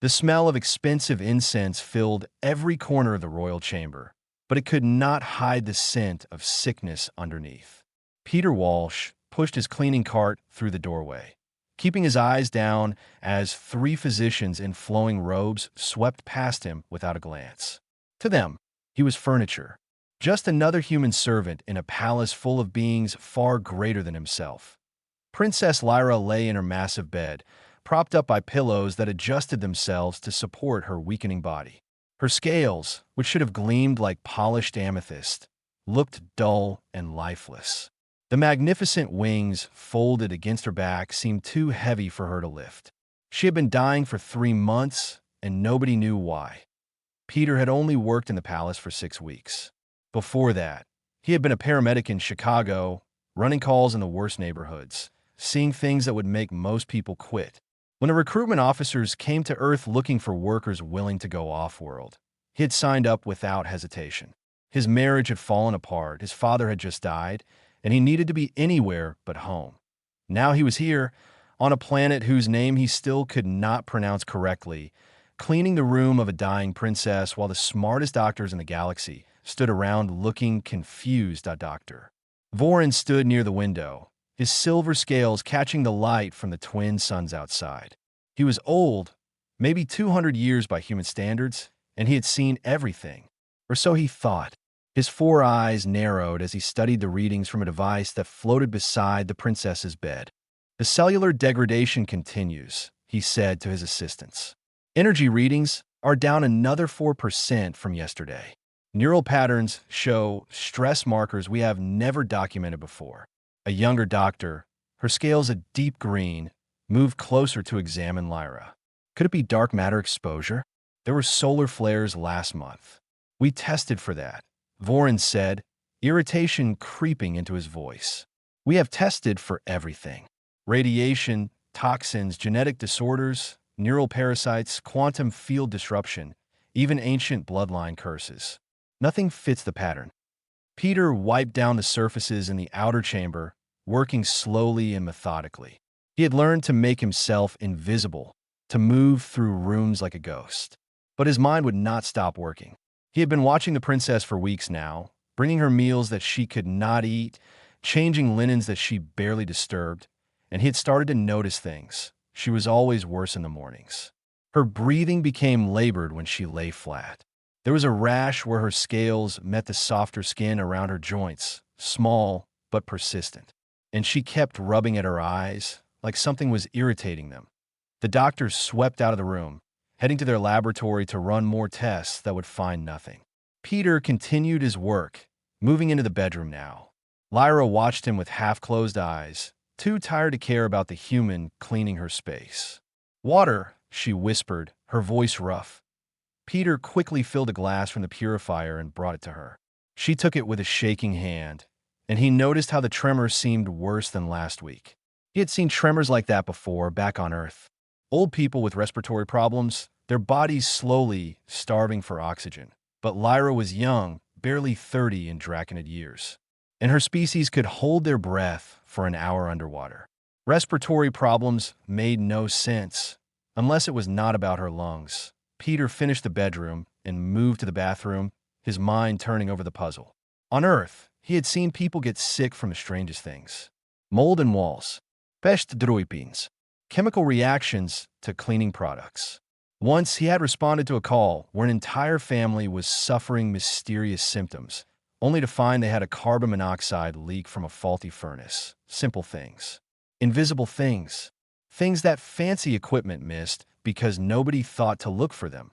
The smell of expensive incense filled every corner of the royal chamber, but it could not hide the scent of sickness underneath. Peter Walsh pushed his cleaning cart through the doorway, keeping his eyes down as three physicians in flowing robes swept past him without a glance. To them, he was furniture, just another human servant in a palace full of beings far greater than himself. Princess Lyra lay in her massive bed, propped up by pillows that adjusted themselves to support her weakening body. Her scales, which should have gleamed like polished amethyst, looked dull and lifeless. The magnificent wings folded against her back seemed too heavy for her to lift. She had been dying for 3 months, and nobody knew why. Peter had only worked in the palace for 6 weeks. Before that, he had been a paramedic in Chicago, running calls in the worst neighborhoods, seeing things that would make most people quit. When the recruitment officers came to Earth looking for workers willing to go off-world, he had signed up without hesitation. His marriage had fallen apart, his father had just died, and he needed to be anywhere but home. Now he was here, on a planet whose name he still could not pronounce correctly, cleaning the room of a dying princess while the smartest doctors in the galaxy stood around looking confused. Dr. Vorin stood near the window, his silver scales catching the light from the twin suns outside. He was old, maybe 200 years by human standards, and he had seen everything. Or so he thought. His 4 eyes narrowed as he studied the readings from a device that floated beside the princess's bed. "The cellular degradation continues," he said to his assistants. "Energy readings are down another 4% from yesterday. Neural patterns show stress markers we have never documented before." A younger doctor, her scales a deep green, moved closer to examine Lyra. Could it be dark matter exposure? There were solar flares last month. "We tested for that," Vorin said, irritation creeping into his voice. "We have tested for everything. Radiation, toxins, genetic disorders, neural parasites, quantum field disruption, even ancient bloodline curses. Nothing fits the pattern." Peter wiped down the surfaces in the outer chamber, working slowly and methodically. He had learned to make himself invisible, to move through rooms like a ghost. But his mind would not stop working. He had been watching the princess for weeks now, bringing her meals that she could not eat, changing linens that she barely disturbed, and he had started to notice things. She was always worse in the mornings. Her breathing became labored when she lay flat. There was a rash where her scales met the softer skin around her joints, small but persistent. And she kept rubbing at her eyes, like something was irritating them. The doctors swept out of the room, heading to their laboratory to run more tests that would find nothing. Peter continued his work, moving into the bedroom now. Lyra watched him with half-closed eyes, too tired to care about the human cleaning her space. "Water," she whispered, her voice rough. Peter quickly filled a glass from the purifier and brought it to her. She took it with a shaking hand, and he noticed how the tremor seemed worse than last week. He had seen tremors like that before, back on Earth. Old people with respiratory problems, their bodies slowly starving for oxygen. But Lyra was young, barely 30 in Draconid years, and her species could hold their breath for an hour underwater. Respiratory problems made no sense, unless it was not about her lungs. Peter finished the bedroom and moved to the bathroom, his mind turning over the puzzle. On Earth, he had seen people get sick from the strangest things. Mold in walls, pestdruipings, chemical reactions to cleaning products. Once he had responded to a call where an entire family was suffering mysterious symptoms, only to find they had a carbon monoxide leak from a faulty furnace. Simple things. Invisible things. Things that fancy equipment missed because nobody thought to look for them.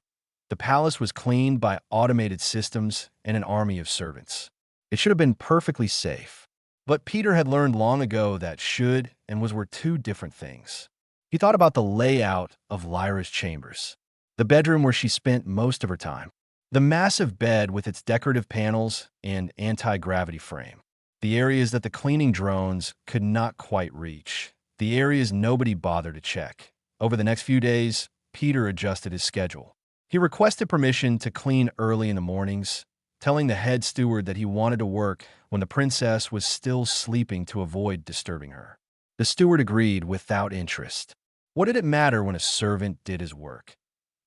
The palace was cleaned by automated systems and an army of servants. It should have been perfectly safe. But Peter had learned long ago that should and was were 2 different things. He thought about the layout of Lyra's chambers, the bedroom where she spent most of her time, the massive bed with its decorative panels and anti-gravity frame, the areas that the cleaning drones could not quite reach, the areas nobody bothered to check. Over the next few days, Peter adjusted his schedule. He requested permission to clean early in the mornings, telling the head steward that he wanted to work when the princess was still sleeping to avoid disturbing her. The steward agreed without interest. What did it matter when a servant did his work?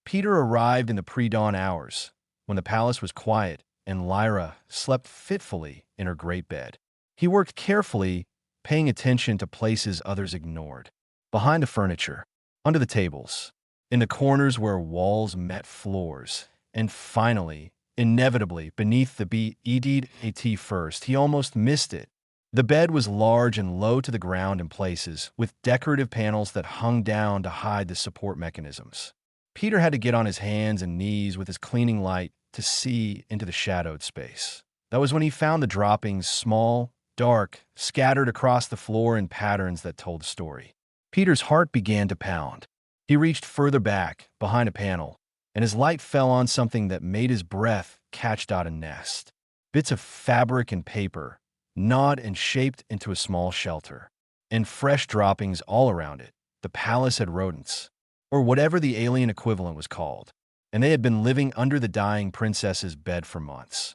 Peter arrived in the pre-dawn hours, when the palace was quiet and Lyra slept fitfully in her great bed. He worked carefully, paying attention to places others ignored. Behind the furniture, under the tables, in the corners where walls met floors, and finally, inevitably, beneath the bed first, he almost missed it. The bed was large and low to the ground in places, with decorative panels that hung down to hide the support mechanisms. Peter had to get on his hands and knees with his cleaning light to see into the shadowed space. That was when he found the droppings, small, dark, scattered across the floor in patterns that told the story. Peter's heart began to pound. He reached further back, behind a panel, and his light fell on something that made his breath catch out a nest. Bits of fabric and paper, gnawed and shaped into a small shelter, and fresh droppings all around it. The palace had rodents, or whatever the alien equivalent was called, and they had been living under the dying princess's bed for months.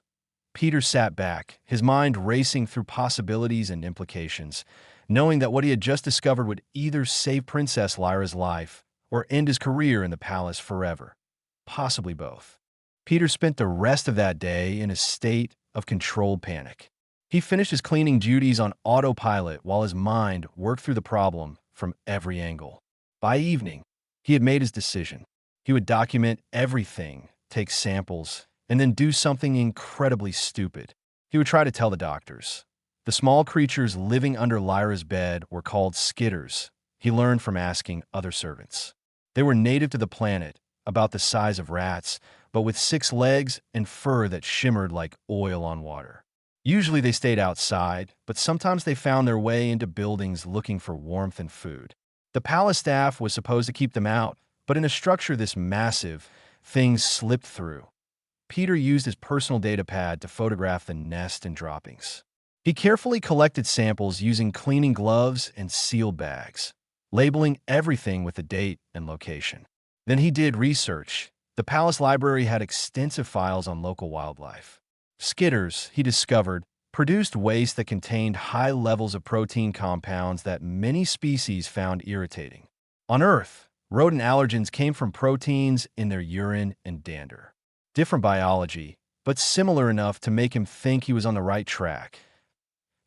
Peter sat back, his mind racing through possibilities and implications, knowing that what he had just discovered would either save Princess Lyra's life or end his career in the palace forever. Possibly both. Peter spent the rest of that day in a state of controlled panic. He finished his cleaning duties on autopilot while his mind worked through the problem from every angle. By evening, he had made his decision. He would document everything, take samples, and then do something incredibly stupid. He would try to tell the doctors. The small creatures living under Lyra's bed were called skitters. He learned from asking other servants. They were native to the planet, about the size of rats, but with 6 legs and fur that shimmered like oil on water. Usually they stayed outside, but sometimes they found their way into buildings looking for warmth and food. The palace staff was supposed to keep them out, but in a structure this massive, things slipped through. Peter used his personal data pad to photograph the nest and droppings. He carefully collected samples using cleaning gloves and sealed bags, labeling everything with a date and location. Then he did research. The palace library had extensive files on local wildlife. Skitters, he discovered, produced waste that contained high levels of protein compounds that many species found irritating. On Earth, rodent allergens came from proteins in their urine and dander. Different biology, but similar enough to make him think he was on the right track.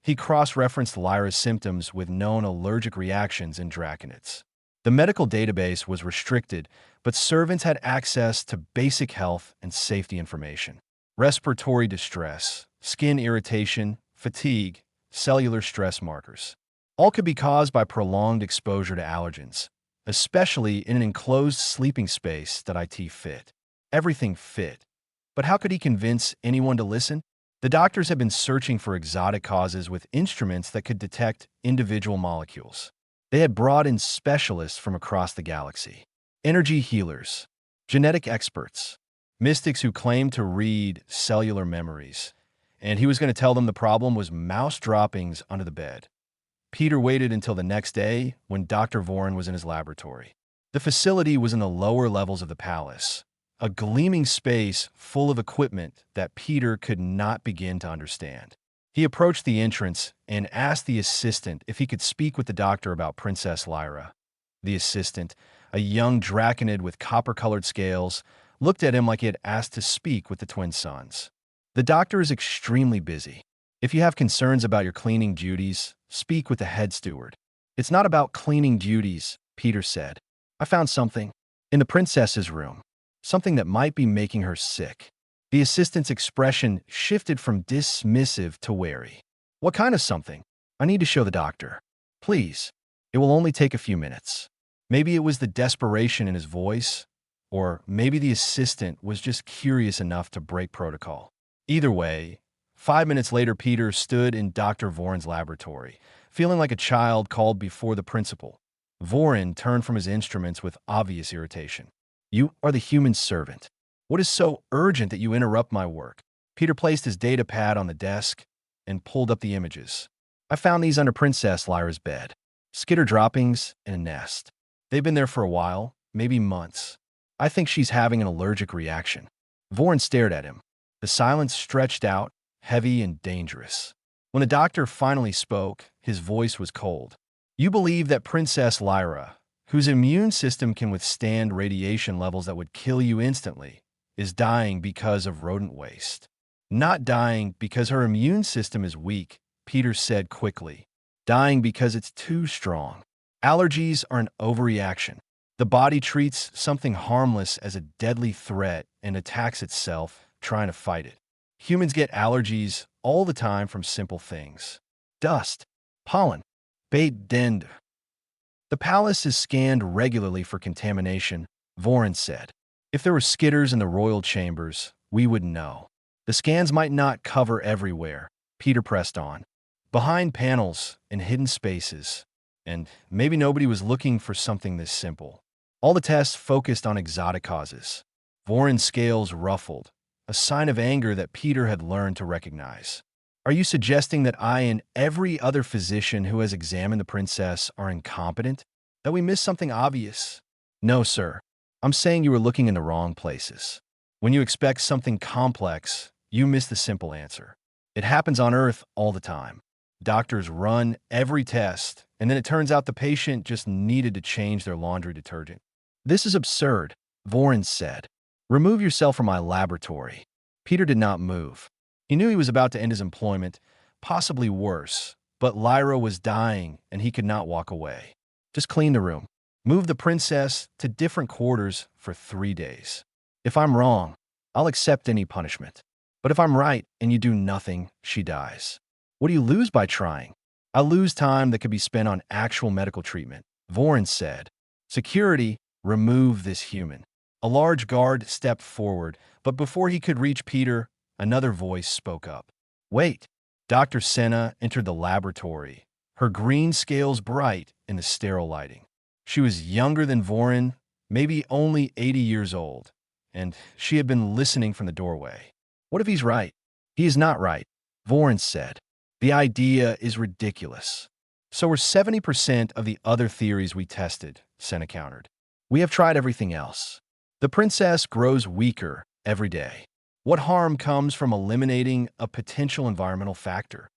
He cross-referenced Lyra's symptoms with known allergic reactions in draconids. The medical database was restricted, but servants had access to basic health and safety information. Respiratory distress, skin irritation, fatigue, cellular stress markers. All could be caused by prolonged exposure to allergens, especially in an enclosed sleeping space that IT fit. Everything fit. But how could he convince anyone to listen? The doctors had been searching for exotic causes with instruments that could detect individual molecules. They had brought in specialists from across the galaxy. Energy healers, genetic experts, mystics who claimed to read cellular memories. And he was going to tell them the problem was mouse droppings under the bed. Peter waited until the next day when Dr. Vorin was in his laboratory. The facility was in the lower levels of the palace, a gleaming space full of equipment that Peter could not begin to understand. He approached the entrance and asked the assistant if he could speak with the doctor about Princess Lyra. The assistant, a young draconid with copper-colored scales, looked at him like he had asked to speak with the twin sons. The doctor is extremely busy. If you have concerns about your cleaning duties, speak with the head steward. It's not about cleaning duties, Peter said. I found something in the princess's room, something that might be making her sick. The assistant's expression shifted from dismissive to wary. What kind of something? I need to show the doctor. Please. It will only take a few minutes. Maybe it was the desperation in his voice, or maybe the assistant was just curious enough to break protocol. Either way, 5 minutes later, Peter stood in Dr. Vorin's laboratory, feeling like a child called before the principal. Vorin turned from his instruments with obvious irritation. You are the human servant. What is so urgent that you interrupt my work? Peter placed his data pad on the desk and pulled up the images. I found these under Princess Lyra's bed. Skitter droppings in a nest. They've been there for a while, maybe months. I think she's having an allergic reaction. Vorin stared at him. The silence stretched out, heavy and dangerous. When the doctor finally spoke, his voice was cold. You believe that Princess Lyra, whose immune system can withstand radiation levels that would kill you instantly, is dying because of rodent waste. Not dying because her immune system is weak, Peter said quickly. Dying because it's too strong. Allergies are an overreaction. The body treats something harmless as a deadly threat and attacks itself, trying to fight it. Humans get allergies all the time from simple things. Dust, pollen, bait dend. The palace is scanned regularly for contamination, Vorin said. If there were skitters in the royal chambers, we would know. The scans might not cover everywhere, Peter pressed on. Behind panels and hidden spaces, and maybe nobody was looking for something this simple. All the tests focused on exotic causes. Vorin's scales ruffled, a sign of anger that Peter had learned to recognize. Are you suggesting that I and every other physician who has examined the princess are incompetent? That we missed something obvious? No, sir. I'm saying you were looking in the wrong places. When you expect something complex, you miss the simple answer. It happens on Earth all the time. Doctors run every test, and then it turns out the patient just needed to change their laundry detergent. This is absurd, Vorin said. Remove yourself from my laboratory. Peter did not move. He knew he was about to end his employment, possibly worse, but Lyra was dying and he could not walk away. Just clean the room. Move the princess to different quarters for 3 days. If I'm wrong, I'll accept any punishment. But if I'm right and you do nothing, she dies. What do you lose by trying? I lose time that could be spent on actual medical treatment, Vorin said. Security, remove this human. A large guard stepped forward, but before he could reach Peter, another voice spoke up. Wait. Dr. Senna entered the laboratory, her green scales bright in the sterile lighting. She was younger than Vorin, maybe only 80 years old, and she had been listening from the doorway. What if he's right? He is not right, Vorin said. The idea is ridiculous. So were 70% of the other theories we tested, Senna countered. We have tried everything else. The princess grows weaker every day. What harm comes from eliminating a potential environmental factor?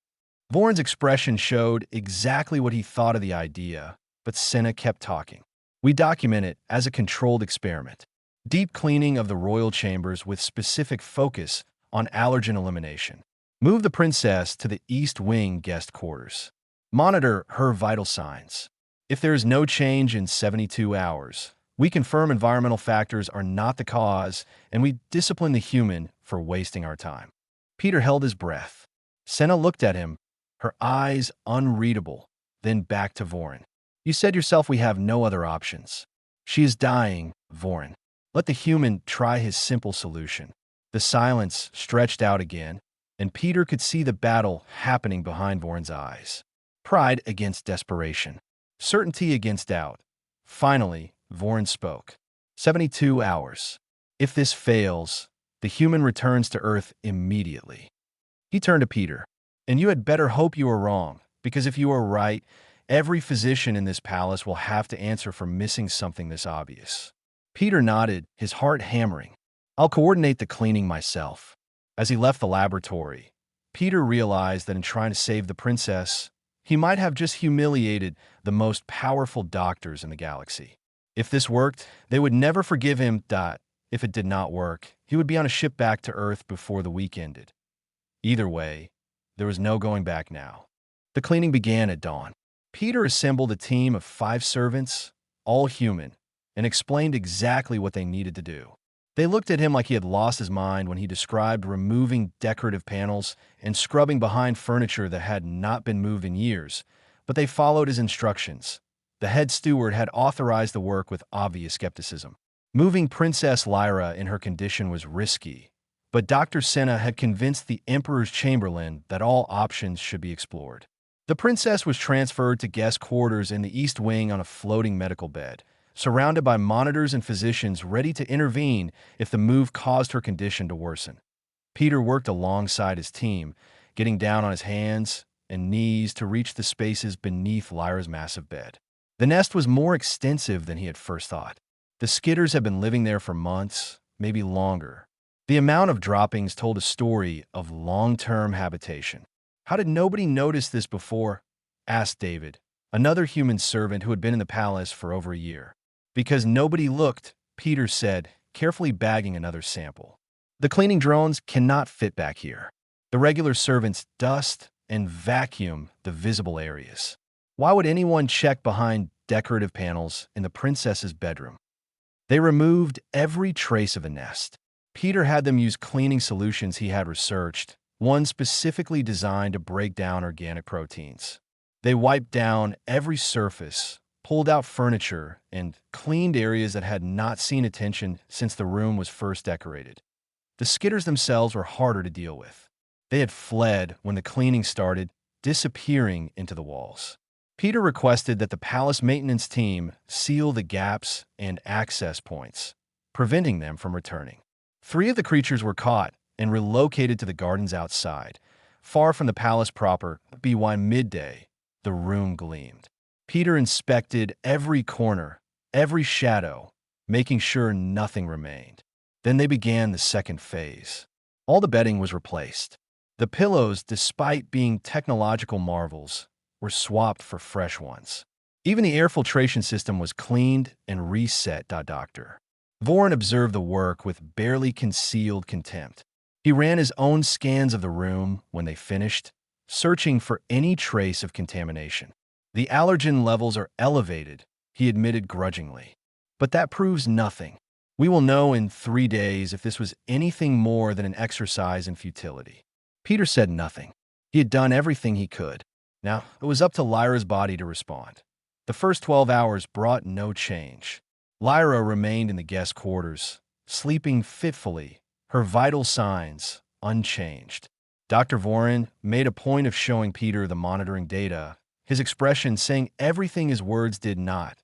Vorin's expression showed exactly what he thought of the idea, but Senna kept talking. We document it as a controlled experiment. Deep cleaning of the royal chambers with specific focus on allergen elimination. Move the princess to the East Wing guest quarters. Monitor her vital signs. If there is no change in 72 hours, we confirm environmental factors are not the cause, and we discipline the human for wasting our time. Peter held his breath. Senna looked at him, her eyes unreadable, then back to Vorin. You said yourself we have no other options. She is dying, Vorin. Let the human try his simple solution. The silence stretched out again, and Peter could see the battle happening behind Vorin's eyes. Pride against desperation. Certainty against doubt. Finally, Vorin spoke. 72 hours. If this fails, the human returns to Earth immediately. He turned to Peter. And you had better hope you are wrong, because if you are right, every physician in this palace will have to answer for missing something this obvious. Peter nodded, his heart hammering. I'll coordinate the cleaning myself. As he left the laboratory, Peter realized that in trying to save the princess, he might have just humiliated the most powerful doctors in the galaxy. If this worked, they would never forgive him. If it did not work, he would be on a ship back to Earth before the week ended. Either way, there was no going back now. The cleaning began at dawn. Peter assembled a team of 5 servants, all human, and explained exactly what they needed to do. They looked at him like he had lost his mind when he described removing decorative panels and scrubbing behind furniture that had not been moved in years, but they followed his instructions. The head steward had authorized the work with obvious skepticism. Moving Princess Lyra in her condition was risky, but Dr. Senna had convinced the Emperor's Chamberlain that all options should be explored. The princess was transferred to guest quarters in the East Wing on a floating medical bed, surrounded by monitors and physicians ready to intervene if the move caused her condition to worsen. Peter worked alongside his team, getting down on his hands and knees to reach the spaces beneath Lyra's massive bed. The nest was more extensive than he had first thought. The skitters had been living there for months, maybe longer. The amount of droppings told a story of long-term habitation. How did nobody notice this before? Asked David, another human servant who had been in the palace for over a year. Because nobody looked, Peter said, carefully bagging another sample. The cleaning drones cannot fit back here. The regular servants dust and vacuum the visible areas. Why would anyone check behind decorative panels in the princess's bedroom? They removed every trace of a nest. Peter had them use cleaning solutions he had researched, one specifically designed to break down organic proteins. They wiped down every surface, pulled out furniture, and cleaned areas that had not seen attention since the room was first decorated. The skitters themselves were harder to deal with. They had fled when the cleaning started, disappearing into the walls. Peter requested that the palace maintenance team seal the gaps and access points, preventing them from returning. 3 of the creatures were caught and relocated to the gardens outside, far from the palace proper. By midday, the room gleamed. Peter inspected every corner, every shadow, making sure nothing remained. Then they began the second phase. All the bedding was replaced. The pillows, despite being technological marvels, were swapped for fresh ones. Even the air filtration system was cleaned and reset. Dr. Voren observed the work with barely concealed contempt. He ran his own scans of the room when they finished, searching for any trace of contamination. The allergen levels are elevated, he admitted grudgingly. But that proves nothing. We will know in 3 days if this was anything more than an exercise in futility. Peter said nothing. He had done everything he could. Now, it was up to Lyra's body to respond. The first 12 hours brought no change. Lyra remained in the guest quarters, sleeping fitfully, her vital signs unchanged. Dr. Voren made a point of showing Peter the monitoring data, his expression saying everything his words did not.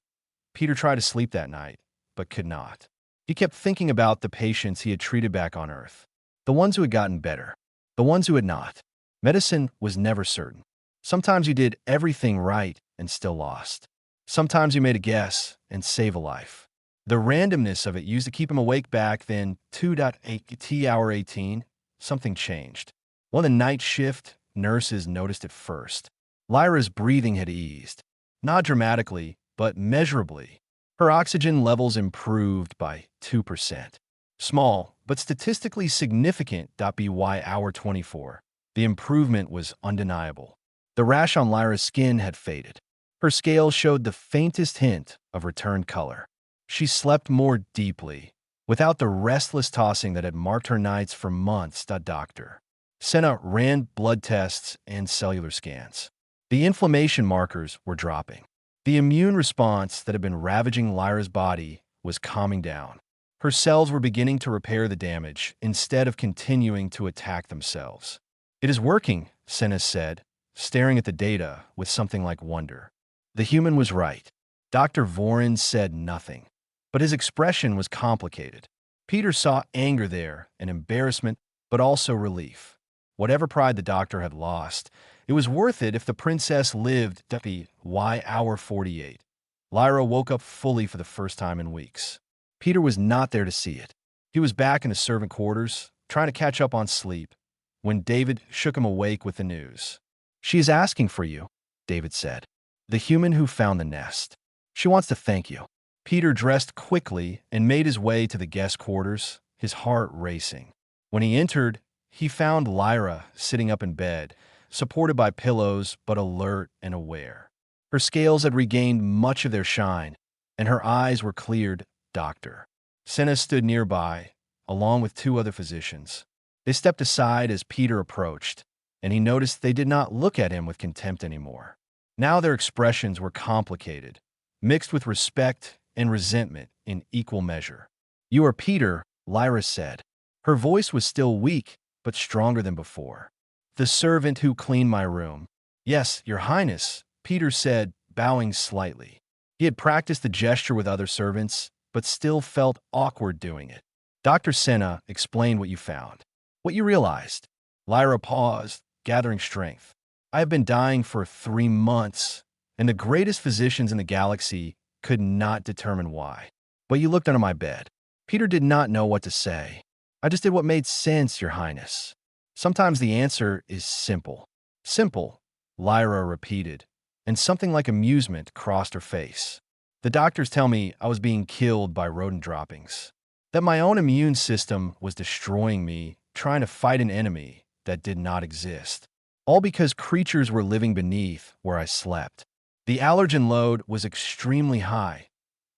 Peter tried to sleep that night, but could not. He kept thinking about the patients he had treated back on Earth, the ones who had gotten better, the ones who had not. Medicine was never certain. Sometimes you did everything right and still lost. Sometimes you made a guess and saved a life. The randomness of it used to keep him awake back then. 2:8 hour 18, something changed. One of the night shift nurses noticed it first. Lyra's breathing had eased, not dramatically, but measurably. Her oxygen levels improved by 2%. Small, but statistically significant. By hour 24, the improvement was undeniable. The rash on Lyra's skin had faded. Her scales showed the faintest hint of returned color. She slept more deeply, without the restless tossing that had marked her nights for months. Dr. Senna ran blood tests and cellular scans. The inflammation markers were dropping. The immune response that had been ravaging Lyra's body was calming down. Her cells were beginning to repair the damage instead of continuing to attack themselves. "It is working," Senna said, staring at the data with something like wonder. The human was right. Dr. Voren said nothing, but his expression was complicated. Peter saw anger there and embarrassment, but also relief. Whatever pride the doctor had lost, it was worth it if the princess lived. Hour 48. Lyra woke up fully for the first time in weeks. Peter was not there to see it. He was back in his servant quarters, trying to catch up on sleep, when David shook him awake with the news. "She is asking for you," David said. "The human who found the nest. She wants to thank you." Peter dressed quickly and made his way to the guest quarters, his heart racing. When he entered, he found Lyra sitting up in bed, supported by pillows but alert and aware. Her scales had regained much of their shine, and her eyes were cleared. Doctor Senna stood nearby, along with 2 other physicians. They stepped aside as Peter approached, and he noticed they did not look at him with contempt anymore. Now their expressions were complicated, mixed with respect and resentment in equal measure. "You are Peter," Lyra said. Her voice was still weak, but stronger than before. "The servant who cleaned my room." "Yes, Your Highness," Peter said, bowing slightly. He had practiced the gesture with other servants, but still felt awkward doing it. "Dr. Senna explained what you found. What you realized." Lyra paused, gathering strength. "I have been dying for 3 months, and the greatest physicians in the galaxy could not determine why. But you looked under my bed." Peter did not know what to say. "I just did what made sense, Your Highness." "Sometimes the answer is simple." "Simple," Lyra repeated, and something like amusement crossed her face. The doctors tell me I was being killed by rodent droppings, that my own immune system was destroying me, trying to fight an enemy that did not exist. All because creatures were living beneath where I slept. The allergen load was extremely high,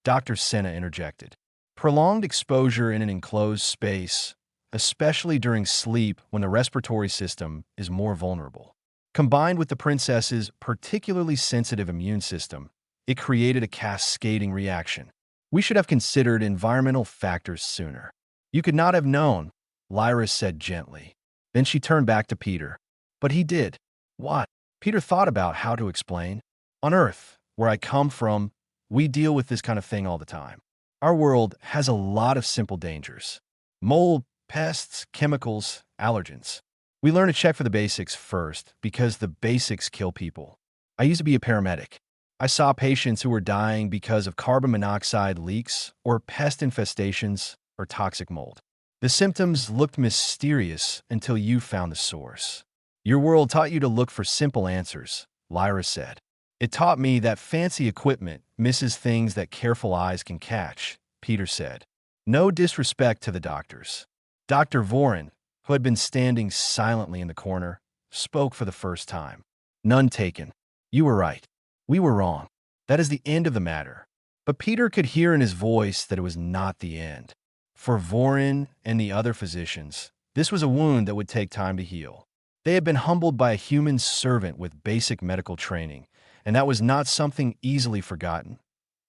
Dr. Senna interjected. Prolonged exposure in an enclosed space, especially during sleep when the respiratory system is more vulnerable. Combined with the princess's particularly sensitive immune system, it created a cascading reaction. We should have considered environmental factors sooner. You could not have known, Lyra said gently. Then she turned back to Peter. But he did. What? Peter thought about how to explain. On Earth, where I come from, we deal with this kind of thing all the time. Our world has a lot of simple dangers. Mold, pests, chemicals, allergens. We learn to check for the basics first because the basics kill people. I used to be a paramedic. I saw patients who were dying because of carbon monoxide leaks or pest infestations or toxic mold. The symptoms looked mysterious until you found the source. Your world taught you to look for simple answers, Lyra said. It taught me that fancy equipment misses things that careful eyes can catch, Peter said. No disrespect to the doctors. Dr. Vorin, who had been standing silently in the corner, spoke for the first time. None taken. You were right. We were wrong. That is the end of the matter. But Peter could hear in his voice that it was not the end. For Vorin and the other physicians, this was a wound that would take time to heal. They had been humbled by a human servant with basic medical training, and that was not something easily forgotten.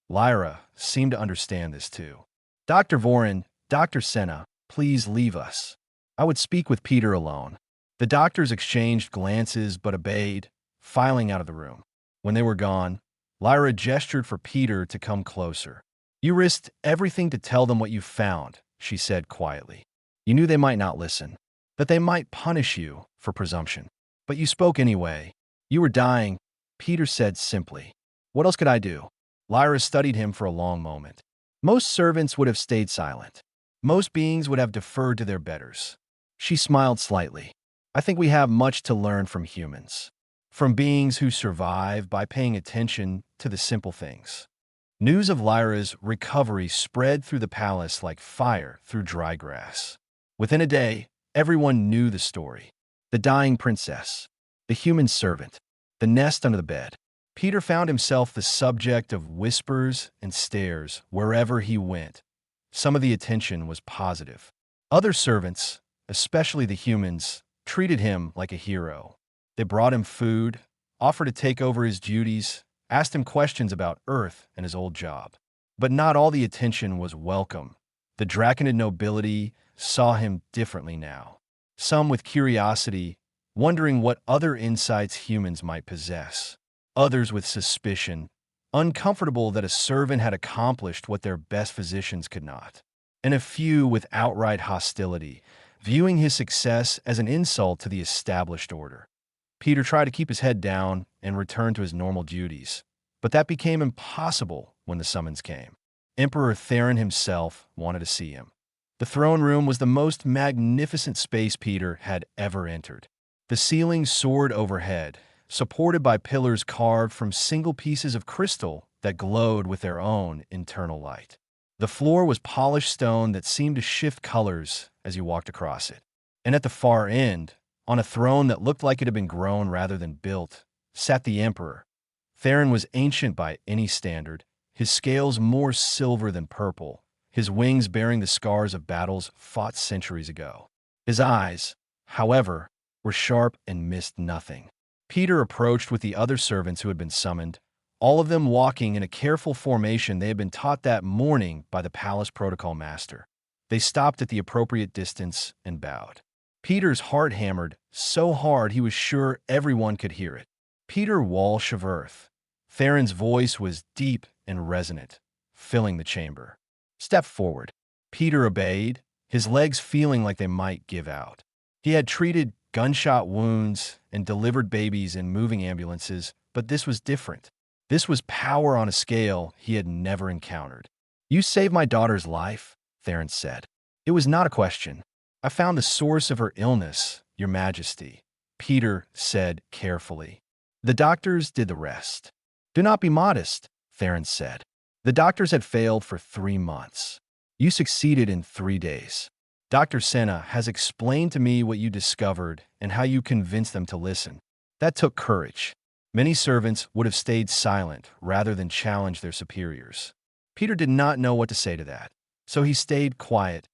Lyra seemed to understand this too. Dr. Vorin, Dr. Senna, please leave us. I would speak with Peter alone. The doctors exchanged glances but obeyed, filing out of the room. When they were gone, Lyra gestured for Peter to come closer. You risked everything to tell them what you found, she said quietly. You knew they might not listen, that they might punish you for presumption. But you spoke anyway. You were dying, Peter said simply. What else could I do? Lyra studied him for a long moment. Most servants would have stayed silent. Most beings would have deferred to their betters. She smiled slightly. I think we have much to learn from humans. From beings who survive by paying attention to the simple things. News of Lyra's recovery spread through the palace like fire through dry grass. Within a day, everyone knew the story. The dying princess, the human servant, the nest under the bed. Peter found himself the subject of whispers and stares wherever he went. Some of the attention was positive. Other servants, especially the humans, treated him like a hero. They brought him food, offered to take over his duties, asked him questions about Earth and his old job. But not all the attention was welcome. The Draconid nobility saw him differently now. Some with curiosity, wondering what other insights humans might possess. Others with suspicion, uncomfortable that a servant had accomplished what their best physicians could not. And a few with outright hostility, viewing his success as an insult to the established order. Peter tried to keep his head down and return to his normal duties, but that became impossible when the summons came. Emperor Theron himself wanted to see him. The throne room was the most magnificent space Peter had ever entered. The ceiling soared overhead, supported by pillars carved from single pieces of crystal that glowed with their own internal light. The floor was polished stone that seemed to shift colors as you walked across it. And at the far end, on a throne that looked like it had been grown rather than built, sat the emperor. Theron was ancient by any standard, his scales more silver than purple, his wings bearing the scars of battles fought centuries ago. His eyes, however, were sharp and missed nothing. Peter approached with the other servants who had been summoned, all of them walking in a careful formation they had been taught that morning by the palace protocol master. They stopped at the appropriate distance and bowed. Peter's heart hammered so hard he was sure everyone could hear it. Peter Walsh of Earth. Theron's voice was deep and resonant, filling the chamber. Step forward. Peter obeyed, his legs feeling like they might give out. He had treated gunshot wounds and delivered babies in moving ambulances, but this was different. This was power on a scale he had never encountered. You saved my daughter's life, Theron said. It was not a question. I found the source of her illness, Your Majesty, Peter said carefully. The doctors did the rest. Do not be modest, Theron said. The doctors had failed for 3 months. You succeeded in 3 days. Dr. Senna has explained to me what you discovered and how you convinced them to listen. That took courage. Many servants would have stayed silent rather than challenge their superiors. Peter did not know what to say to that, so he stayed quiet.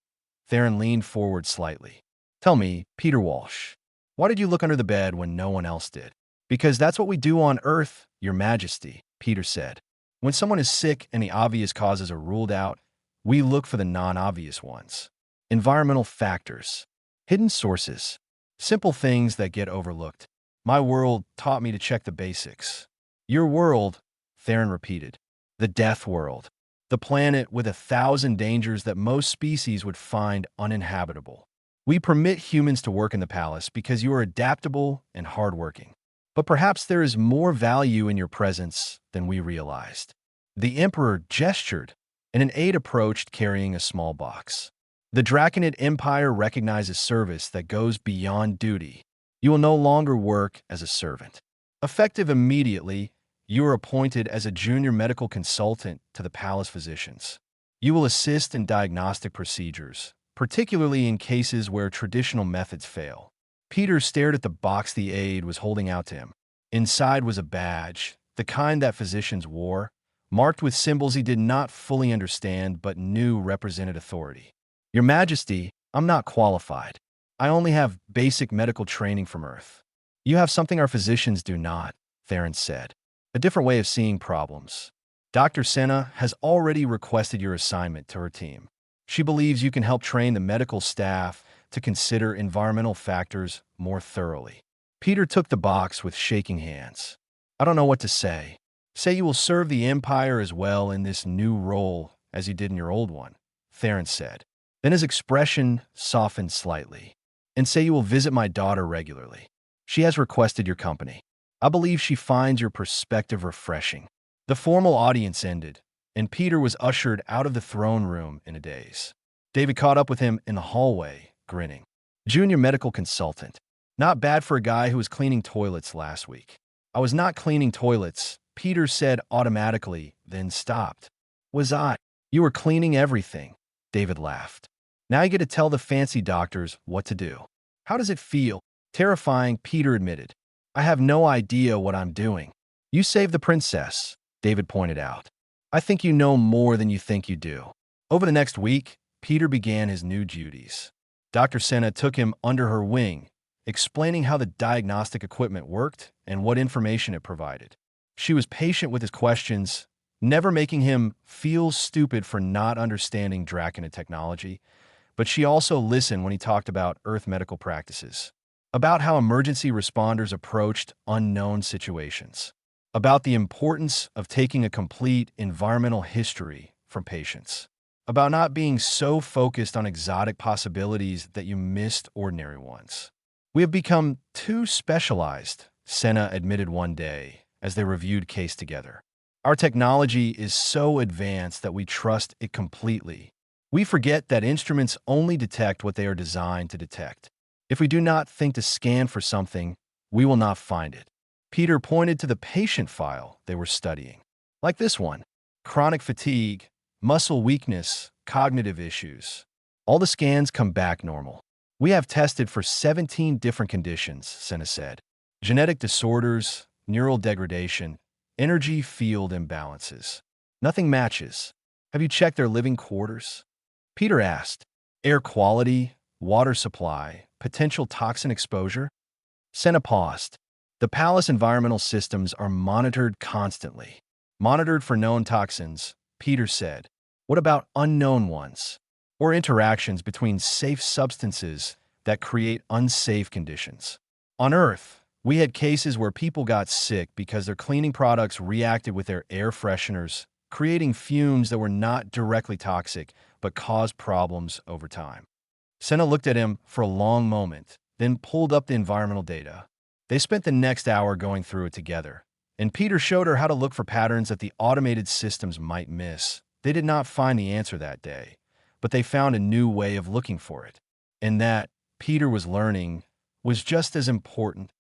Theron leaned forward slightly. Tell me, Peter Walsh, why did you look under the bed when no one else did? Because that's what we do on Earth, Your Majesty, Peter said. When someone is sick and the obvious causes are ruled out, we look for the non-obvious ones. Environmental factors, hidden sources, simple things that get overlooked. My world taught me to check the basics. Your world, Theron repeated. The death world. The planet with 1,000 dangers that most species would find uninhabitable. We permit humans to work in the palace because you are adaptable and hardworking. But perhaps there is more value in your presence than we realized. The Emperor gestured, and an aide approached carrying a small box. The Draconid Empire recognizes service that goes beyond duty. You will no longer work as a servant. Effective immediately, you are appointed as a junior medical consultant to the palace physicians. You will assist in diagnostic procedures, particularly in cases where traditional methods fail. Peter stared at the box the aide was holding out to him. Inside was a badge, the kind that physicians wore, marked with symbols he did not fully understand but knew represented authority. Your Majesty, I'm not qualified. I only have basic medical training from Earth. You have something our physicians do not, Theron said. A different way of seeing problems. Dr. Senna has already requested your assignment to her team. She believes you can help train the medical staff to consider environmental factors more thoroughly. Peter took the box with shaking hands. I don't know what to say. Say you will serve the Empire as well in this new role as you did in your old one, Theron said. Then his expression softened slightly. And say you will visit my daughter regularly. She has requested your company. I believe she finds your perspective refreshing. The formal audience ended, and Peter was ushered out of the throne room in a daze. David caught up with him in the hallway, grinning. Junior medical consultant. Not bad for a guy who was cleaning toilets last week. I was not cleaning toilets, Peter said automatically, then stopped. Was I? You were cleaning everything, David laughed. Now you get to tell the fancy doctors what to do. How does it feel? Terrifying, Peter admitted. I have no idea what I'm doing. You saved the princess, David pointed out. I think you know more than you think you do. Over the next week, Peter began his new duties. Dr. Senna took him under her wing, explaining how the diagnostic equipment worked and what information it provided. She was patient with his questions, never making him feel stupid for not understanding Draconid technology, but she also listened when he talked about Earth medical practices, about how emergency responders approached unknown situations, about the importance of taking a complete environmental history from patients, about not being so focused on exotic possibilities that you missed ordinary ones. We have become too specialized, Senna admitted one day as they reviewed case together. Our technology is so advanced that we trust it completely. We forget that instruments only detect what they are designed to detect. If we do not think to scan for something, we will not find it. Peter pointed to the patient file they were studying. Like this one. Chronic fatigue, muscle weakness, cognitive issues. All the scans come back normal. We have tested for 17 different conditions, Senna said. Genetic disorders, neural degradation, energy field imbalances. Nothing matches. Have you checked their living quarters? Peter asked. Air quality, water supply, potential toxin exposure? Senna paused. The palace environmental systems are monitored constantly. Monitored for known toxins, Peter said. What about unknown ones? Or interactions between safe substances that create unsafe conditions? On Earth, we had cases where people got sick because their cleaning products reacted with their air fresheners, creating fumes that were not directly toxic but caused problems over time. Senna looked at him for a long moment, then pulled up the environmental data. They spent the next hour going through it together, and Peter showed her how to look for patterns that the automated systems might miss. They did not find the answer that day, but they found a new way of looking for it. And that, Peter was learning, was just as important.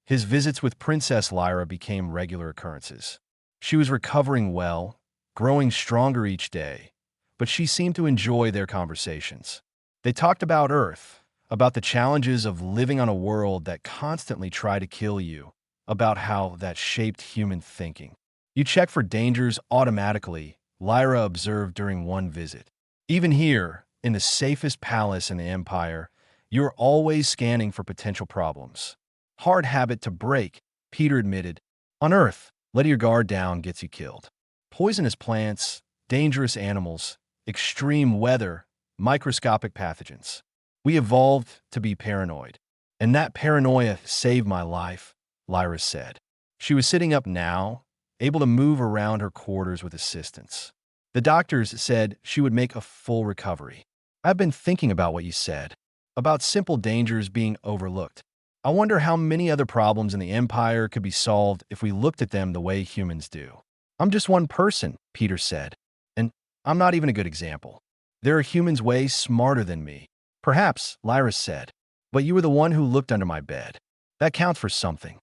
His visits with Princess Lyra became regular occurrences. She was recovering well, growing stronger each day, but she seemed to enjoy their conversations. They talked about Earth, about the challenges of living on a world that constantly tried to kill you, about how that shaped human thinking. You check for dangers automatically, Lyra observed during one visit. Even here, in the safest palace in the Empire, you're always scanning for potential problems. Hard habit to break, Peter admitted. On Earth, letting your guard down gets you killed. Poisonous plants, dangerous animals, extreme weather, microscopic pathogens. We evolved to be paranoid. And that paranoia saved my life, Lyra said. She was sitting up now, able to move around her quarters with assistance. The doctors said she would make a full recovery. I've been thinking about what you said, about simple dangers being overlooked. I wonder how many other problems in the Empire could be solved if we looked at them the way humans do. I'm just one person, Peter said, and I'm not even a good example. There are humans way smarter than me. Perhaps, Lyra said, but you were the one who looked under my bed. That counts for something.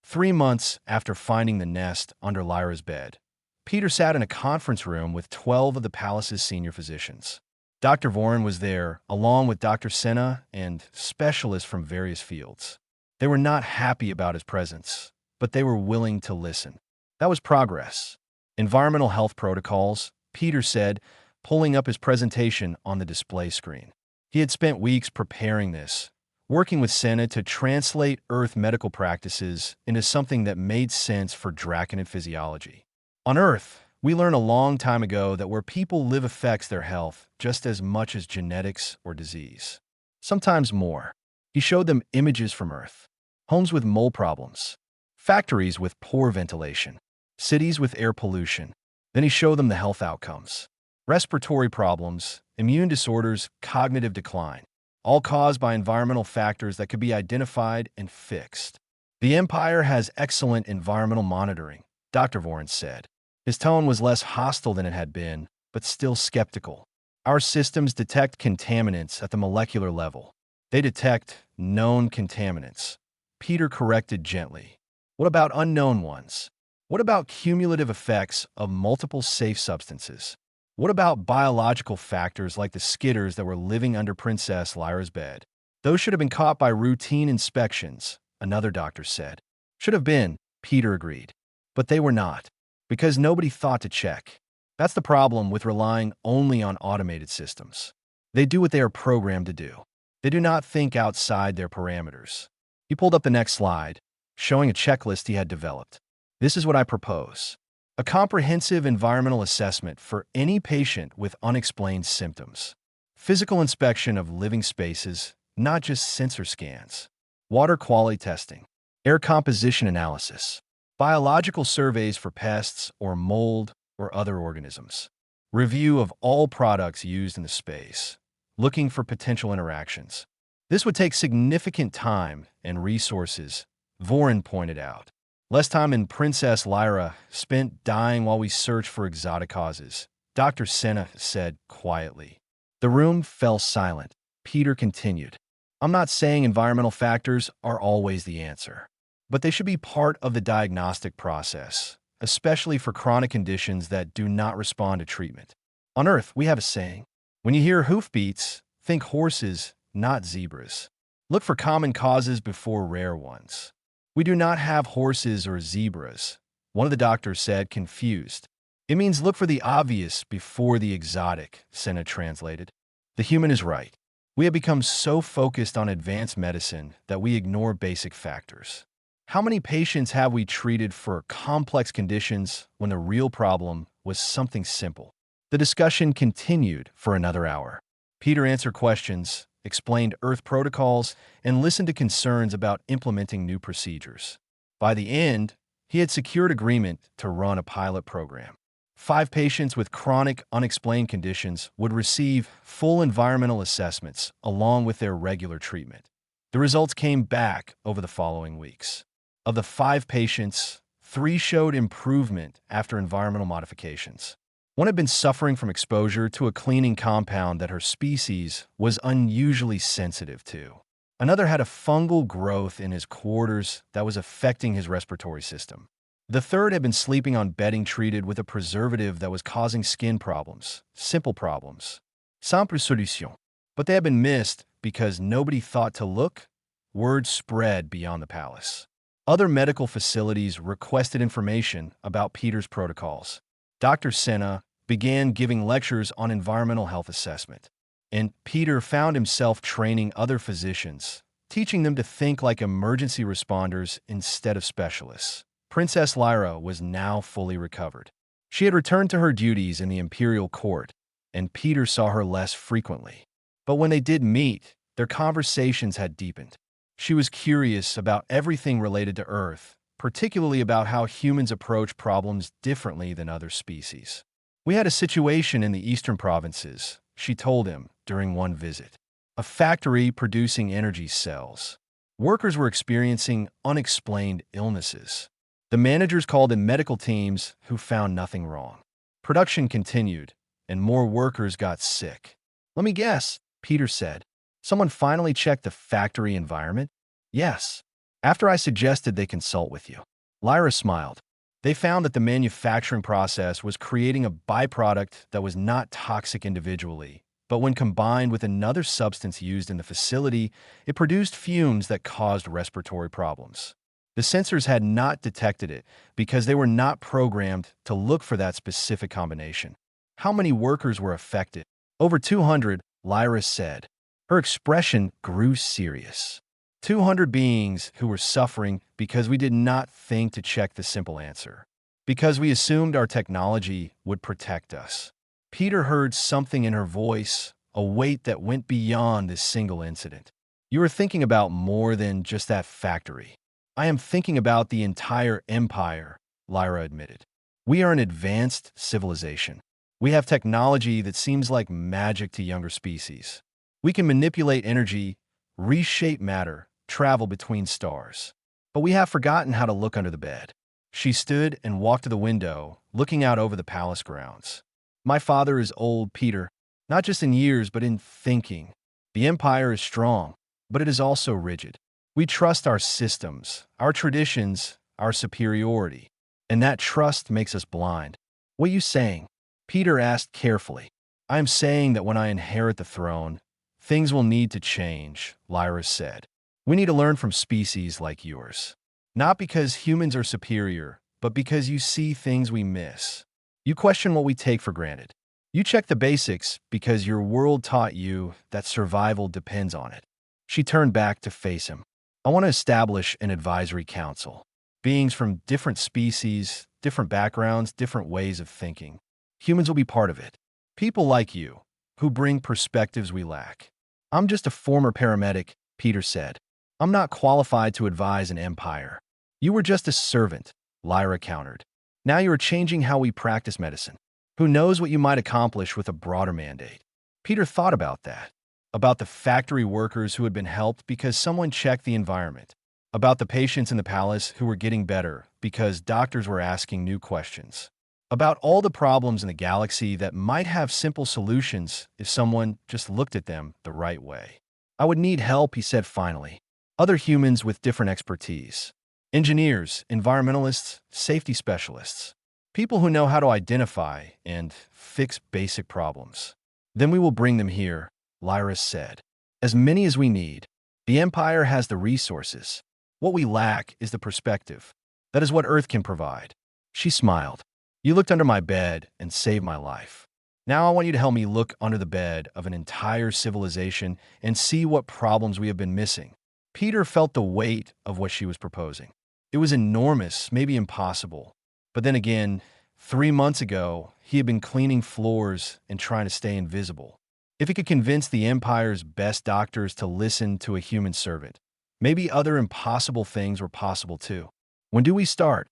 3 months after finding the nest under Lyra's bed, Peter sat in a conference room with 12 of the palace's senior physicians. Dr. Voren was there, along with Dr. Senna and specialists from various fields. They were not happy about his presence, but they were willing to listen. That was progress. Environmental health protocols, Peter said, pulling up his presentation on the display screen. He had spent weeks preparing this, working with Senna to translate Earth medical practices into something that made sense for Draconid physiology. On Earth, we learned a long time ago that where people live affects their health just as much as genetics or disease. Sometimes more. He showed them images from Earth. Homes with mold problems. Factories with poor ventilation. Cities with air pollution. Then he showed them the health outcomes. Respiratory problems, immune disorders, cognitive decline. All caused by environmental factors that could be identified and fixed. The Empire has excellent environmental monitoring, Dr. Voren said. His tone was less hostile than it had been, but still skeptical. Our systems detect contaminants at the molecular level. They detect known contaminants. Peter corrected gently. What about unknown ones? What about cumulative effects of multiple safe substances? What about biological factors like the skitters that were living under Princess Lyra's bed? Those should have been caught by routine inspections, another doctor said. Should have been, Peter agreed. But they were not, because nobody thought to check. That's the problem with relying only on automated systems. They do what they are programmed to do. They do not think outside their parameters. He pulled up the next slide, showing a checklist he had developed. This is what I propose. A comprehensive environmental assessment for any patient with unexplained symptoms. Physical inspection of living spaces, not just sensor scans. Water quality testing. Air composition analysis. Biological surveys for pests or mold or other organisms. Review of all products used in the space. Looking for potential interactions. This would take significant time and resources, Voren pointed out. Less time in Princess Lyra spent dying while we search for exotic causes, Dr. Senna said quietly. The room fell silent. Peter continued. I'm not saying environmental factors are always the answer, but they should be part of the diagnostic process, especially for chronic conditions that do not respond to treatment. On Earth, we have a saying. When you hear hoofbeats, think horses, not zebras. Look for common causes before rare ones. We do not have horses or zebras, one of the doctors said, confused. It means look for the obvious before the exotic, Senna translated. The human is right. We have become so focused on advanced medicine that we ignore basic factors. How many patients have we treated for complex conditions when the real problem was something simple? The discussion continued for another hour. Peter answered questions, explained Earth protocols, and listened to concerns about implementing new procedures. By the end, he had secured agreement to run a pilot program. 5 patients with chronic, unexplained conditions would receive full environmental assessments along with their regular treatment. The results came back over the following weeks. Of the 5 patients, 3 showed improvement after environmental modifications. One had been suffering from exposure to a cleaning compound that her species was unusually sensitive to. Another had a fungal growth in his quarters that was affecting his respiratory system. The third had been sleeping on bedding treated with a preservative that was causing skin problems. Simple problems. Simple solution. But they had been missed because nobody thought to look. Word spread beyond the palace. Other medical facilities requested information about Peter's protocols. Dr. Senna began giving lectures on environmental health assessment. And Peter found himself training other physicians, teaching them to think like emergency responders instead of specialists. Princess Lyra was now fully recovered. She had returned to her duties in the imperial court, and Peter saw her less frequently. But when they did meet, their conversations had deepened. She was curious about everything related to Earth, particularly about how humans approach problems differently than other species. "We had a situation in the eastern provinces," she told him during one visit. "A factory producing energy cells. Workers were experiencing unexplained illnesses. The managers called in medical teams who found nothing wrong. Production continued, and more workers got sick." "Let me guess," Peter said. "Someone finally checked the factory environment?" "Yes. After I suggested they consult with you." Lyra smiled. "They found that the manufacturing process was creating a byproduct that was not toxic individually, but when combined with another substance used in the facility, it produced fumes that caused respiratory problems. The sensors had not detected it because they were not programmed to look for that specific combination." "How many workers were affected?" "Over 200, Lyra said. Her expression grew serious. 200 beings who were suffering because we did not think to check the simple answer. Because we assumed our technology would protect us." Peter heard something in her voice, a weight that went beyond this single incident. "You are thinking about more than just that factory." "I am thinking about the entire empire," Lyra admitted. "We are an advanced civilization. We have technology that seems like magic to younger species. We can manipulate energy, reshape matter, travel between stars. But we have forgotten how to look under the bed." She stood and walked to the window, looking out over the palace grounds. "My father is old, Peter, not just in years, but in thinking. The empire is strong, but it is also rigid. We trust our systems, our traditions, our superiority, and that trust makes us blind." "What are you saying?" Peter asked carefully. "I am saying that when I inherit the throne, things will need to change," Lyra said. "We need to learn from species like yours. Not because humans are superior, but because you see things we miss. You question what we take for granted. You check the basics because your world taught you that survival depends on it." She turned back to face him. "I want to establish an advisory council. Beings from different species, different backgrounds, different ways of thinking. Humans will be part of it. People like you, who bring perspectives we lack." "I'm just a former paramedic," Peter said. "I'm not qualified to advise an empire." "You were just a servant," Lyra countered. "Now you are changing how we practice medicine. Who knows what you might accomplish with a broader mandate." Peter thought about that. About the factory workers who had been helped because someone checked the environment. About the patients in the palace who were getting better because doctors were asking new questions. About all the problems in the galaxy that might have simple solutions if someone just looked at them the right way. "I would need help," he said finally. "Other humans with different expertise. Engineers, environmentalists, safety specialists. People who know how to identify and fix basic problems. Then we will bring them here," Lyra said. "As many as we need. The Empire has the resources. What we lack is the perspective. That is what Earth can provide." She smiled. "You looked under my bed and saved my life. Now I want you to help me look under the bed of an entire civilization and see what problems we have been missing." Peter felt the weight of what she was proposing. It was enormous, maybe impossible. But then again, 3 months ago, he had been cleaning floors and trying to stay invisible. If he could convince the Empire's best doctors to listen to a human servant, maybe other impossible things were possible too. "When do we start?"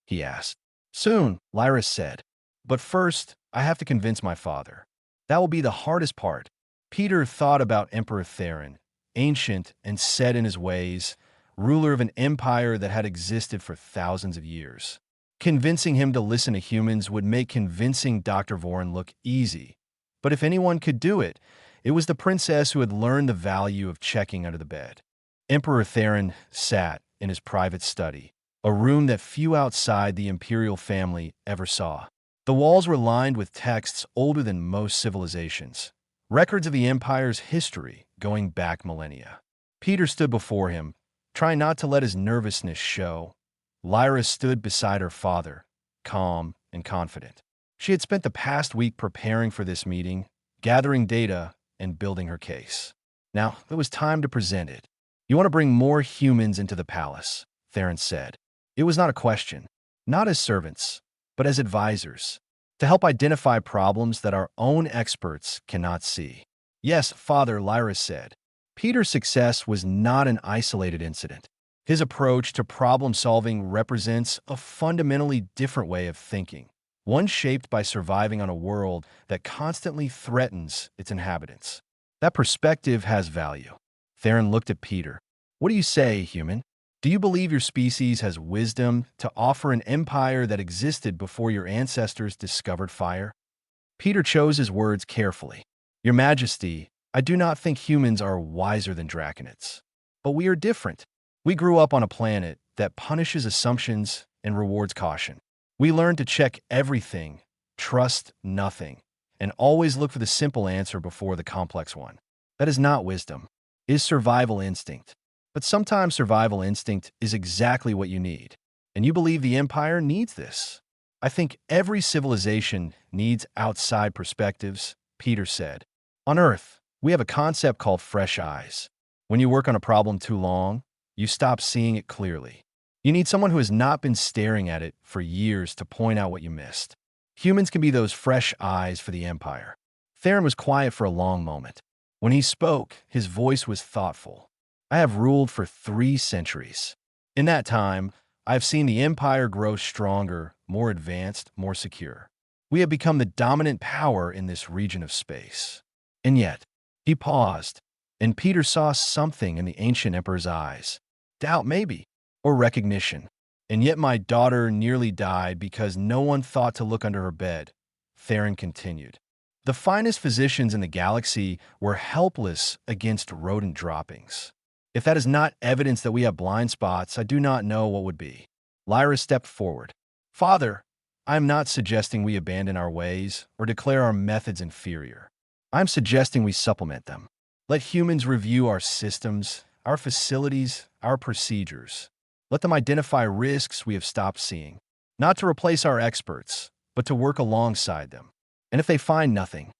he asked. "Soon," Lyra said. "But first, I have to convince my father. That will be the hardest part." Peter thought about Emperor Theron, ancient and set in his ways, ruler of an empire that had existed for thousands of years. Convincing him to listen to humans would make convincing Dr. Voran look easy. But if anyone could do it, it was the princess who had learned the value of checking under the bed. Emperor Theron sat in his private study, a room that few outside the imperial family ever saw. The walls were lined with texts older than most civilizations, records of the Empire's history going back millennia. Peter stood before him, trying not to let his nervousness show. Lyra stood beside her father, calm and confident. She had spent the past week preparing for this meeting, gathering data, and building her case. Now, it was time to present it. "You want to bring more humans into the palace," Theron said. It was not a question, not as servants, but as advisors, to help identify problems that our own experts cannot see. "Yes, Father," Lyra said. Peter's success was not an isolated incident. His approach to problem-solving represents a fundamentally different way of thinking, one shaped by surviving on a world that constantly threatens its inhabitants. That perspective has value. Theron looked at Peter. "What do you say, human? Do you believe your species has wisdom to offer an empire that existed before your ancestors discovered fire?" Peter chose his words carefully. "Your Majesty, I do not think humans are wiser than Draconids. But we are different. We grew up on a planet that punishes assumptions and rewards caution. We learned to check everything, trust nothing, and always look for the simple answer before the complex one. That is not wisdom. It is survival instinct. But sometimes survival instinct is exactly what you need. And you believe the Empire needs this. I think every civilization needs outside perspectives," Peter said. "On Earth, we have a concept called fresh eyes. When you work on a problem too long, you stop seeing it clearly. You need someone who has not been staring at it for years to point out what you missed. Humans can be those fresh eyes for the Empire." Theron was quiet for a long moment. When he spoke, his voice was thoughtful. "I have ruled for 3 centuries. In that time, I have seen the Empire grow stronger, more advanced, more secure. We have become the dominant power in this region of space. And yet," he paused, and Peter saw something in the ancient emperor's eyes. Doubt, maybe, or recognition. "And yet my daughter nearly died because no one thought to look under her bed," Theron continued. "The finest physicians in the galaxy were helpless against rodent droppings. If that is not evidence that we have blind spots, I do not know what would be." Lyra stepped forward. "Father, I am not suggesting we abandon our ways or declare our methods inferior. I am suggesting we supplement them. Let humans review our systems, our facilities, our procedures. Let them identify risks we have stopped seeing, not to replace our experts, but to work alongside them. And if they find nothing,"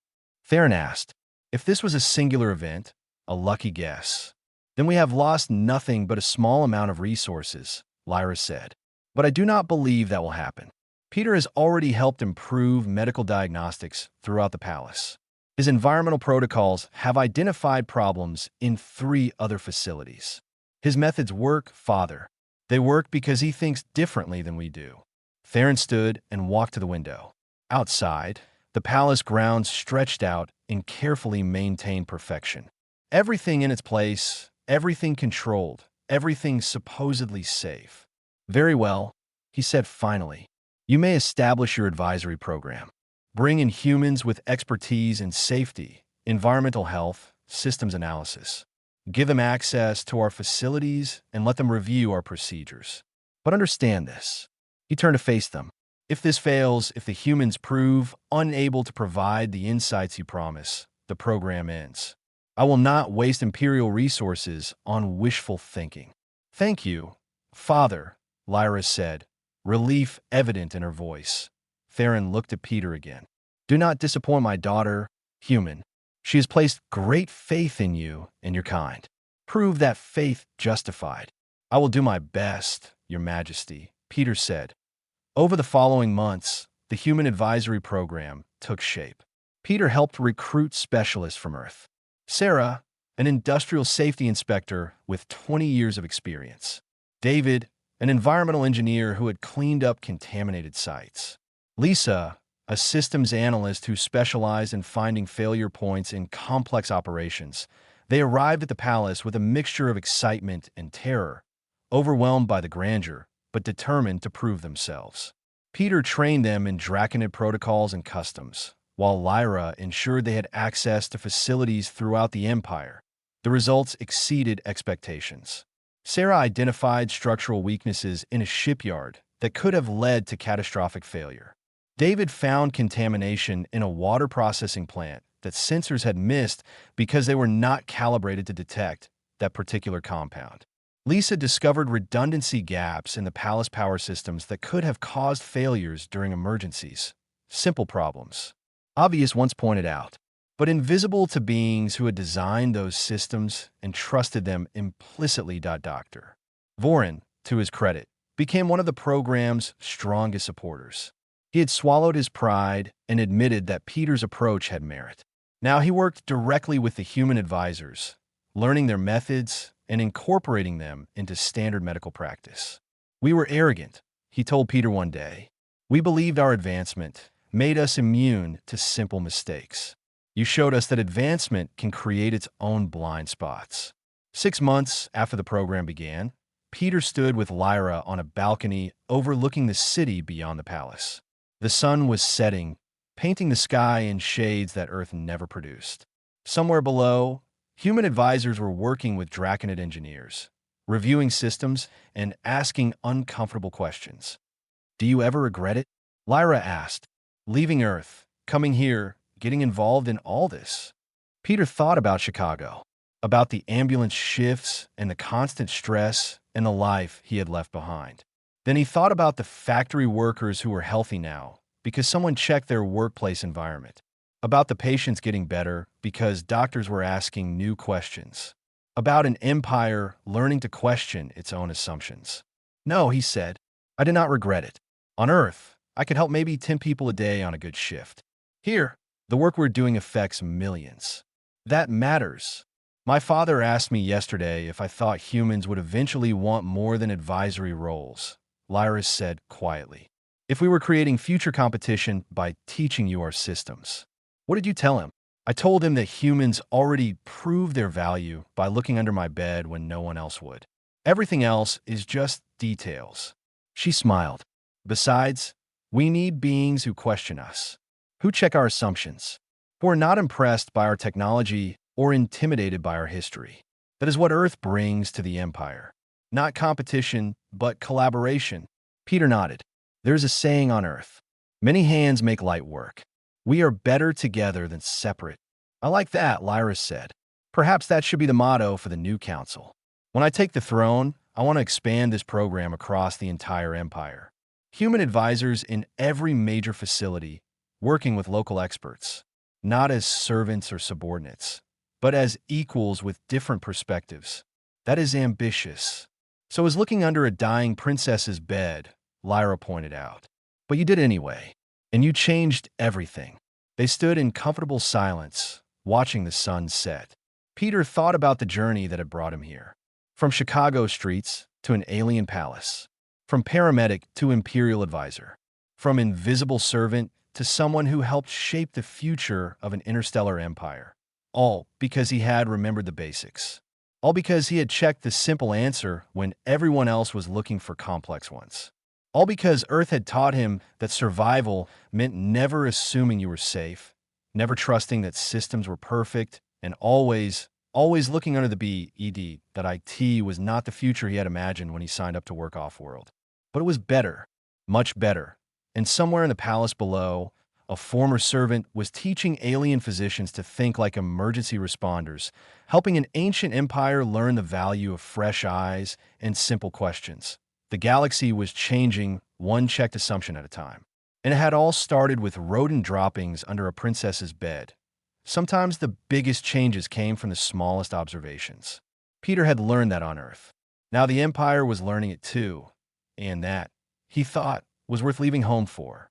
Theron asked, "if this was a singular event, a lucky guess, then we have lost nothing but a small amount of resources," Lyra said. "But I do not believe that will happen. Peter has already helped improve medical diagnostics throughout the palace. His environmental protocols have identified problems in 3 other facilities. His methods work, Father. They work because he thinks differently than we do." Theron stood and walked to the window. Outside, the palace grounds stretched out in carefully maintained perfection. Everything in its place, everything controlled, everything supposedly safe. "Very well," he said finally. "You may establish your advisory program. Bring in humans with expertise in safety, environmental health, systems analysis. Give them access to our facilities and let them review our procedures. But understand this." He turned to face them. "If this fails, if the humans prove unable to provide the insights you promise, the program ends. I will not waste Imperial resources on wishful thinking." "Thank you, Father," Lyra said, relief evident in her voice. Theron looked at Peter again. "Do not disappoint my daughter, human. She has placed great faith in you and your kind. Prove that faith justified." "I will do my best, Your Majesty," Peter said. Over the following months, the Human Advisory Program took shape. Peter helped recruit specialists from Earth. Sarah, an industrial safety inspector with 20 years of experience. David, an environmental engineer who had cleaned up contaminated sites. Lisa, a systems analyst who specialized in finding failure points in complex operations. They arrived at the palace with a mixture of excitement and terror, overwhelmed by the grandeur, but determined to prove themselves. Peter trained them in Draconid protocols and customs, while Lyra ensured they had access to facilities throughout the Empire, The results exceeded expectations. Sarah identified structural weaknesses in a shipyard that could have led to catastrophic failure. David found contamination in a water processing plant that sensors had missed because they were not calibrated to detect that particular compound. Lisa discovered redundancy gaps in the palace power systems that could have caused failures during emergencies. Simple problems, obvious once pointed out, but invisible to beings who had designed those systems and trusted them implicitly. Dr. Vorin, to his credit, became one of the program's strongest supporters. He had swallowed his pride and admitted that Peter's approach had merit. Now he worked directly with the human advisors, learning their methods and incorporating them into standard medical practice. "We were arrogant," he told Peter one day. "We believed our advancement made us immune to simple mistakes. You showed us that advancement can create its own blind spots." 6 months after the program began, Peter stood with Lyra on a balcony overlooking the city beyond the palace. The sun was setting, painting the sky in shades that Earth never produced. Somewhere below, human advisors were working with Draconid engineers, reviewing systems and asking uncomfortable questions. "Do you ever regret it?" Lyra asked. "Leaving Earth, coming here, getting involved in all this?" Peter thought about Chicago, about the ambulance shifts and the constant stress and the life he had left behind. Then he thought about the factory workers who were healthy now because someone checked their workplace environment, about the patients getting better because doctors were asking new questions, about an empire learning to question its own assumptions. "No," he said, "I did not regret it. On Earth, I could help maybe 10 people a day on a good shift. Here, the work we're doing affects millions. That matters. My father asked me yesterday if I thought humans would eventually want more than advisory roles," Lyra said quietly. "If we were creating future competition by teaching you our systems." "What did you tell him?" "I told him that humans already prove their value by looking under my bed when no one else would. Everything else is just details." She smiled. "Besides, we need beings who question us, who check our assumptions, who are not impressed by our technology or intimidated by our history. That is what Earth brings to the Empire. Not competition, but collaboration." Peter nodded. "There's a saying on Earth, many hands make light work. We are better together than separate." "I like that," Lyra said. "Perhaps that should be the motto for the new council. When I take the throne, I want to expand this program across the entire Empire. Human advisors in every major facility, working with local experts, not as servants or subordinates, but as equals with different perspectives. That is ambitious." "So is looking under a dying princess's bed," Lyra pointed out. "But you did anyway, and you changed everything." They stood in comfortable silence, watching the sun set. Peter thought about the journey that had brought him here. From Chicago streets to an alien palace. From paramedic to imperial advisor. From invisible servant to someone who helped shape the future of an interstellar empire. All because he had remembered the basics. All because he had checked the simple answer when everyone else was looking for complex ones. All because Earth had taught him that survival meant never assuming you were safe, never trusting that systems were perfect, and always looking under the bed that IT was not the future he had imagined when he signed up to work off-world. But it was better, much better. And somewhere in the palace below, a former servant was teaching alien physicians to think like emergency responders, helping an ancient empire learn the value of fresh eyes and simple questions. The galaxy was changing one checked assumption at a time. And it had all started with rodent droppings under a princess's bed. Sometimes the biggest changes came from the smallest observations. Peter had learned that on Earth. Now the Empire was learning it too, and that, he thought, was worth leaving home for.